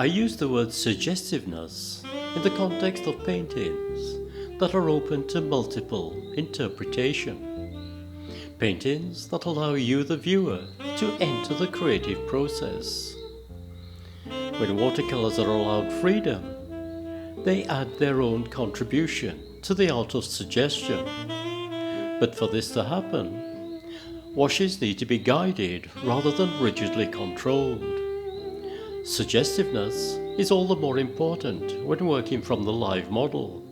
I use the word suggestiveness in the context of paintings that are open to multiple interpretation. Paintings that allow you, the viewer, to enter the creative process. When watercolors are allowed freedom, they add their own contribution to the art of suggestion. But for this to happen, washes need to be guided rather than rigidly controlled. Suggestiveness is all the more important when working from the live model.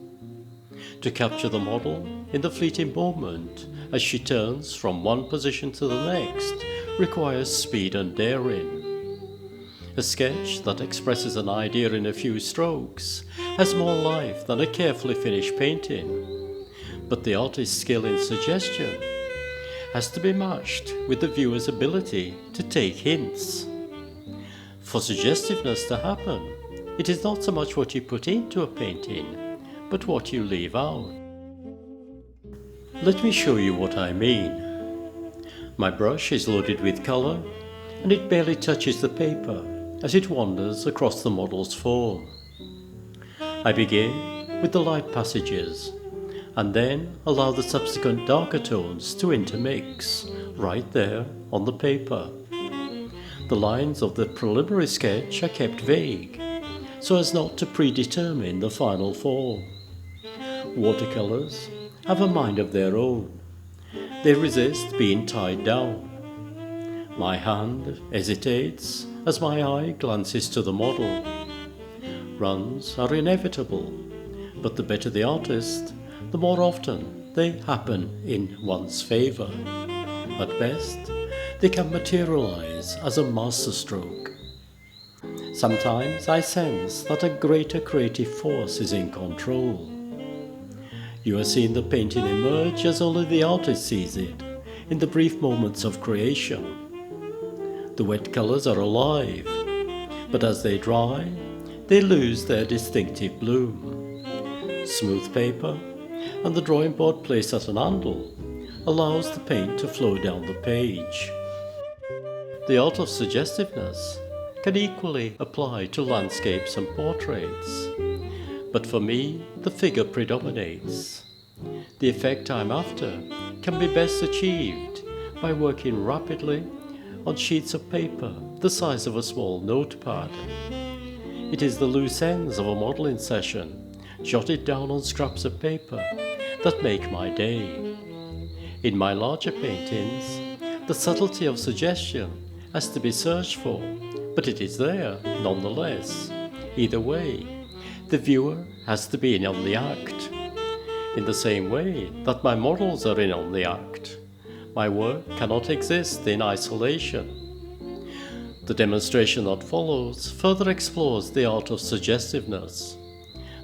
To capture the model in the fleeting moment as she turns from one position to the next requires speed and daring. A sketch that expresses an idea in a few strokes has more life than a carefully finished painting, but the artist's skill in suggestion has to be matched with the viewer's ability to take hints. For suggestiveness to happen, it is not so much what you put into a painting, but what you leave out. Let me show you what I mean. My brush is loaded with colour, and it barely touches the paper as it wanders across the model's form. I begin with the light passages, and then allow the subsequent darker tones to intermix, right there on the paper. The lines of the preliminary sketch are kept vague, so as not to predetermine the final form. Watercolors have a mind of their own. They resist being tied down. My hand hesitates as my eye glances to the model. Runs are inevitable, but the better the artist, the more often they happen in one's favour. At best, they can materialize as a masterstroke. Sometimes I sense that a greater creative force is in control. You are seeing the painting emerge as only the artist sees it, in the brief moments of creation. The wet colours are alive, but as they dry, they lose their distinctive bloom. Smooth paper and the drawing board placed at an angle allows the paint to flow down the page. The art of suggestiveness can equally apply to landscapes and portraits, but for me the figure predominates. The effect I'm after can be best achieved by working rapidly on sheets of paper the size of a small notepad. It is the loose ends of a modelling session, jotted down on scraps of paper, that make my day. In my larger paintings, the subtlety of suggestion has to be searched for, but it is there nonetheless. Either way, the viewer has to be in on the act. In the same way that my models are in on the act, my work cannot exist in isolation. The demonstration that follows further explores the art of suggestiveness.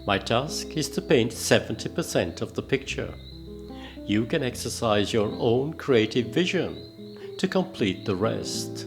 My task is to paint 70% of the picture. You can exercise your own creative vision to complete the rest.